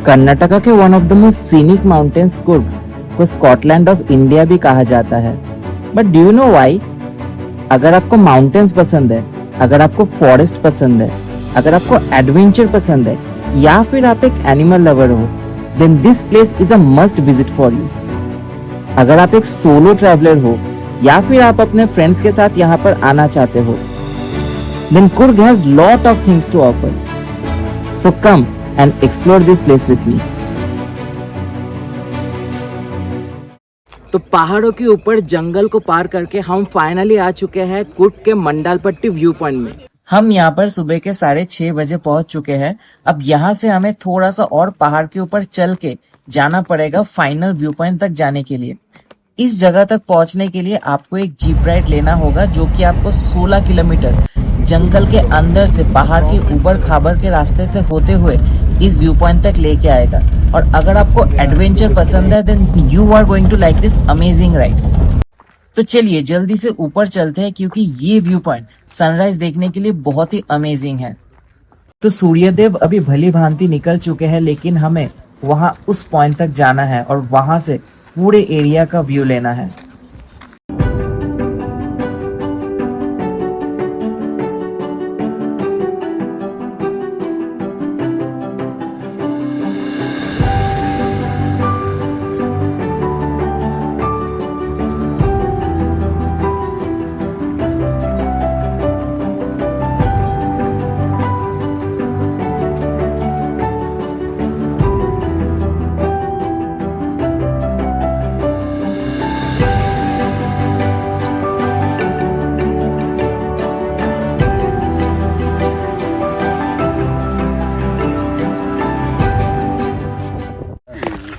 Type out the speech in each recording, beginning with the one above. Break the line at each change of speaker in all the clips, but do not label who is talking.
कर्नाटका के one of the most scenic mountains Coorg को Scotland of India भी कहा जाता है। But do you know why? अगर आपको माउंटेन्स पसंद है, अगर आपको फॉरेस्ट पसंद है, अगर आपको एडवेंचर पसंद है, या फिर आप एक एनिमल लवर हो, then this place is a must visit for you. अगर आप एक सोलो ट्रैवलर हो या फिर आप अपने फ्रेंड्स के साथ यहाँ पर आना चाहते हो, then Coorg has lot of things to offer. So come and explore this place with me. तो पहाड़ों के ऊपर जंगल को पार करके हम फाइनली आ चुके हैं कुर्ग के मंडालपट्टी व्यू पॉइंट में। हम यहाँ पर सुबह के 6:30 बजे पहुंच चुके हैं। अब यहाँ से हमें थोड़ा सा और पहाड़ के ऊपर चल के जाना पड़ेगा फाइनल व्यू पॉइंट तक जाने के लिए। इस जगह तक पहुंचने के लिए आपको एक जीप राइड लेना होगा, जो कि आपको 16 किलोमीटर जंगल के अंदर से पहाड़ के ऊपर खाबर के रास्ते से होते हुए इस व्यू पॉइंट तक लेके आएगा। और अगर आपको एडवेंचर पसंद है, then you are going to like this amazing ride. तो चलिए जल्दी से ऊपर चलते हैं, क्योंकि ये व्यू पॉइंट सनराइज देखने के लिए बहुत ही अमेजिंग है। तो सूर्यदेव अभी भली भांति निकल चुके हैं, लेकिन हमें वहां उस पॉइंट तक जाना है और वहां से पूरे एरिया का व्यू लेना है।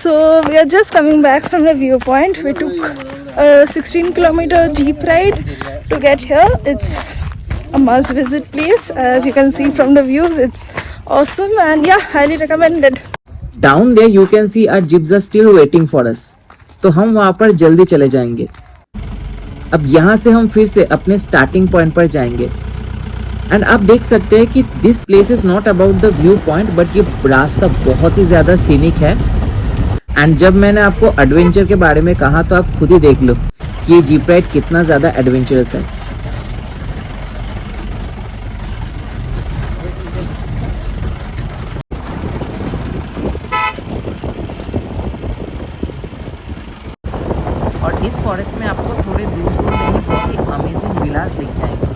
So we are just coming back from the viewpoint. We took a 16-kilometer jeep ride to get here. It's a must visit place. As you can see from the views, it's awesome and yeah, highly recommended.
Down there you can see our jeeps are still waiting for us. तो हम वहाँ पर जल्दी चले जाएंगे। अब यहाँ से हम फिर से अपने स्टार्टिंग पॉइंट पर जाएंगे। एंड आप देख सकते हैं कि this place is not about the view point, but ये रास्ता बहुत ही ज्यादा सीनिक है। एंड जब मैंने आपको एडवेंचर के बारे में कहा, तो आप खुद ही देख लो कि ये जीप राइड कितना ज्यादा एडवेंचरस है। और इस फॉरेस्ट में आपको थोड़े दूर दूर में ही बहुत ही अमेजिंग विलास दिख जाएंगे।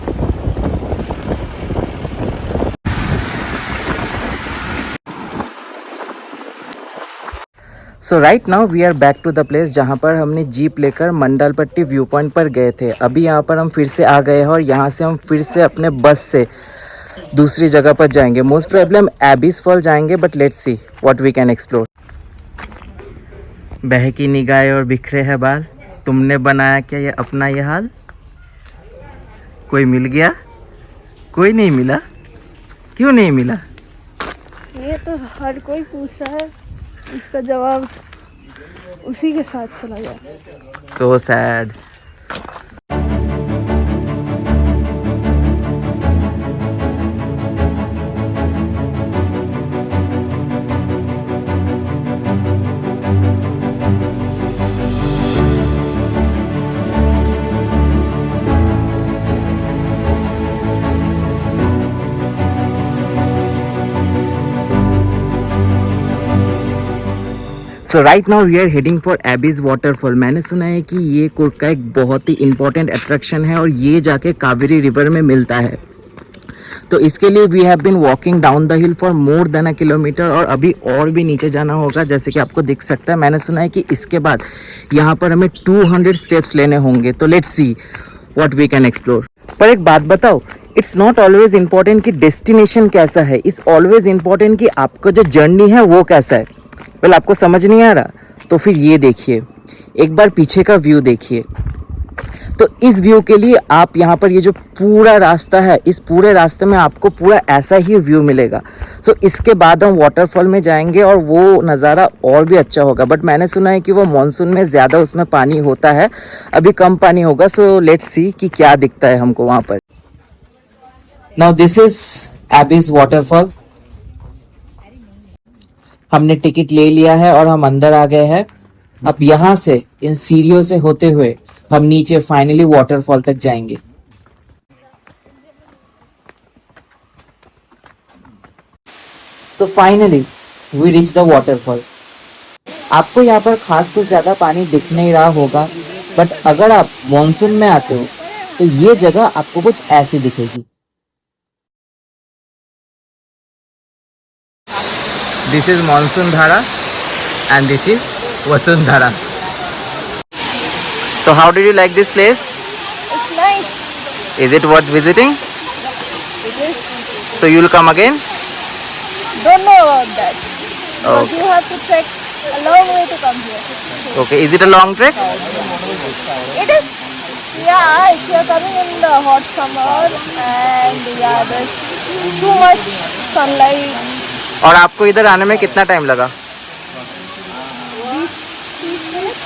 So right now we are back to the place जहाँ पर हमने जीप लेकर मंडालपट्टी व्यू पॉइंट पर गए थे। अभी यहाँ पर हम फिर से आ गए हैं और यहाँ से हम फिर से अपने बस से दूसरी जगह पर जाएंगे। मोस्ट प्रोबेबली हम एबिस फॉल जाएंगे, but let's see what we can explore. बहकी निगाहें और बिखरे हैं बाल, तुमने बनाया क्या ये अपना ये हाल? कोई मिल गया? कोई नहीं मिला? क्यों नहीं मिला?
ये तो हर कोई पूछ रहा है, इसका जवाब उसी के साथ चला गया।
So sad. So right now we are heading for Abbey's waterfall. मैंने सुना है कि ये कुर्ग का एक बहुत ही इम्पोर्टेंट अट्रैक्शन है और ये जाके कावेरी रिवर में मिलता है। तो इसके लिए we have been walking down the hill for more than 1 kilometre और अभी और भी नीचे जाना होगा, जैसे कि आपको दिख सकता है। मैंने सुना है कि इसके बाद यहाँ पर हमें 200 स्टेप्स लेने होंगे। तो let's see what we can explore. पर एक बात बताओ, इट्स नॉट ऑलवेज इम्पोर्टेंट कि डेस्टिनेशन कैसा है, इट्स ऑलवेज इम्पोर्टेंट कि आपका जो जर्नी है वो कैसा है। वेल आपको समझ नहीं आ रहा तो फिर ये देखिए, एक बार पीछे का व्यू देखिए। तो इस व्यू के लिए आप यहाँ पर ये जो पूरा रास्ता है, इस पूरे रास्ते में आपको पूरा ऐसा ही व्यू मिलेगा। सो इसके बाद हम वाटरफॉल में जाएंगे और वो नज़ारा और भी अच्छा होगा। बट मैंने सुना है कि वो मानसून में ज़्यादा उसमें पानी होता है, अभी कम पानी होगा। सो लेट्स सी कि क्या दिखता है हमको वहाँ पर। Now this is एबिस waterfall. हमने टिकट ले लिया है और हम अंदर आ गए हैं। अब यहाँ से इन सीढ़ियों से होते हुए हम नीचे फाइनली वाटरफॉल तक जाएंगे। So finally we reach the waterfall. आपको यहाँ पर खास कुछ ज्यादा पानी दिख नहीं रहा होगा, बट अगर आप मॉनसून में आते हो तो ये जगह आपको कुछ ऐसी दिखेगी। दिस इज मॉनसून धारा and this is Vasundhara. So how did you like this place?
It's nice.
Is it worth visiting?
It is.
So you'll come again?
Don't know about that. But
Okay.
you have to trek a long way to come here.
Okay. Is it a long trek?
It is. Yeah, if you are coming in the hot summer and yeah, there's too much sunlight.
और आपको इधर आने में कितना time लगा?
30 minutes.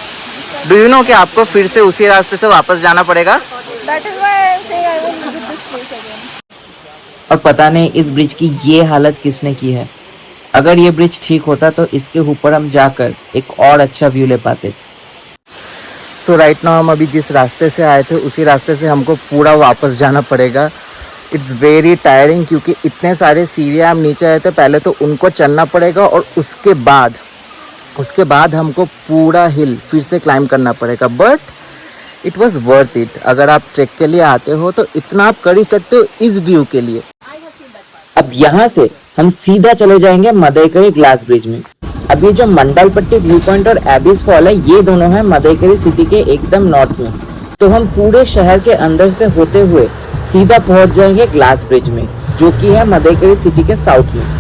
Do you know कि आपको फिर से उसी रास्ते से वापस जाना पड़ेगा?
That is why I am saying I will visit this place again.
और पता नहीं इस ब्रिज की ये हालत किसने की है। अगर ये ब्रिज ठीक होता तो इसके ऊपर हम जाकर एक और अच्छा व्यू ले पाते। सो राइट नाउ हम अभी जिस रास्ते से आए थे उसी रास्ते से हमको पूरा वापस जाना पड़ेगा। इट्स वेरी टायरिंग क्योंकि इतने सारे सीढ़ियाँ हम नीचे आए थे, पहले तो उनको चढ़ना पड़ेगा और उसके बाद हमको पूरा हिल फिर से क्लाइंब करना पड़ेगा। But it was worth it. अगर आप ट्रेक के लिए आते हो तो इतना आप कर ही सकते हो इस व्यू के लिए। अब यहाँ से हम सीधा चले जाएंगे मदईकरी ग्लास ब्रिज में। अब ये जो मंडलपट्टी व्यू पॉइंट और एबिस फॉल है, ये दोनों है मदईकरी सिटी के एकदम नॉर्थ में। तो हम पूरे शहर के अंदर से होते हुए सीधा पहुंच जाएंगे ग्लास ब्रिज में, जो कि है मदईकरी सिटी के साउथ में।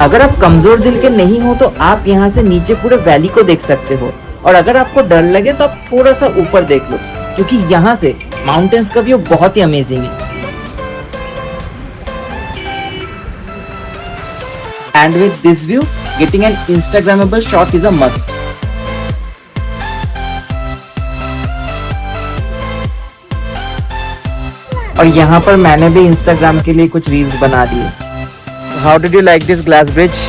अगर आप कमजोर दिल के नहीं हो तो आप यहाँ से नीचे पूरे वैली को देख सकते हो, और अगर आपको डर लगे तो आप थोड़ा सा ऊपर देख लो, क्योंकि यहाँ से माउंटेन्स का व्यू बहुत ही अमेजिंग है। And with this view getting an Instagrammable shot is a must. और यहाँ पर मैंने भी इंस्टाग्राम के लिए कुछ रील्स बना दिए। How did you like this glass bridge?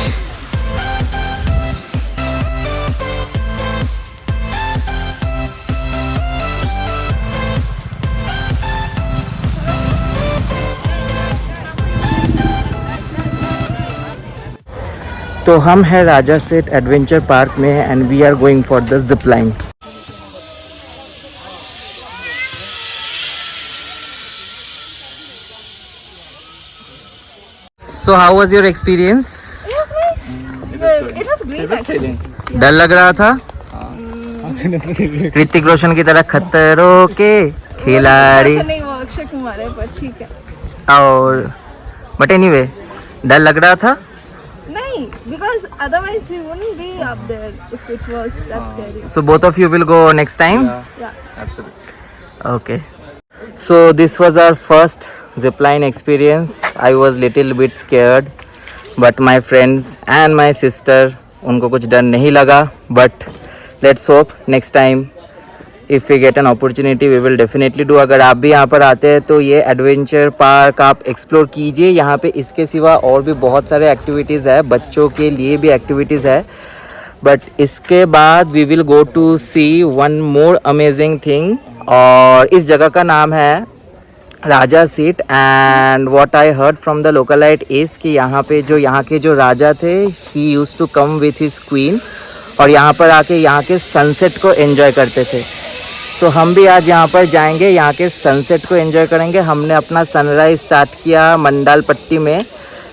तो हम हैं राजा सेठ एडवेंचर पार्क में and we are going for the zip line. So how was your experience?
It was great actually.
डर लग रहा था? ऋतिक रोशन की तरह खतरों के खिलाड़ी।
नहीं, वो अक्षय कुमार है, पर ठीक है।
और बट एनीवे डर लग रहा था?
नहीं, because otherwise we wouldn't be up there if it was that scary.
So both of you will go next time?
Yeah.
Absolutely.
Okay. So this was our first zipline experience. I was little bit scared, but my friends and my sister उनको कुछ डर नहीं लगा. But let's hope next time if we get an opportunity we will definitely do. अगर आप भी यहाँ पर आते हैं तो ये एडवेंचर पार्क आप एक्सप्लोर कीजिए. यहाँ पे इसके सिवा और भी बहुत सारे एक्टिविटीज़ है, बच्चों के लिए भी एक्टिविटीज़ है. बट इसके बाद we will go to see one more amazing thing, और इस जगह का नाम है Raja seat. And what I heard from the localite is कि यहाँ पे जो यहाँ के जो राजा थे ही used to come with his queen, और यहाँ पर आके यहाँ के सनसेट को एंजॉय करते थे. सो हम भी आज यहाँ पर जाएंगे, यहाँ के सनसेट को एंजॉय करेंगे. हमने अपना सनराइज स्टार्ट किया मंडालपट्टी में,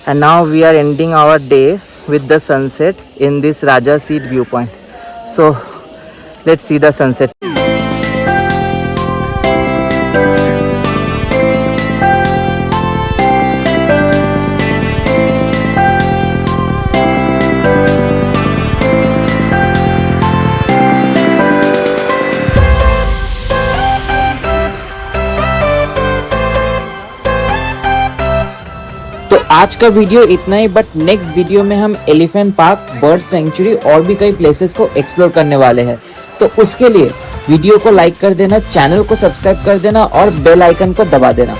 and now we are ending our day with the sunset in this Raja Seat viewpoint. So let's see the sunset. आज का वीडियो इतना ही, बट नेक्स्ट वीडियो में हम एलिफेंट पार्क, बर्ड सेंचुरी और भी कई प्लेसेस को एक्सप्लोर करने वाले हैं। तो उसके लिए वीडियो को लाइक कर देना, चैनल को सब्सक्राइब कर देना और बेल आइकन को दबा देना।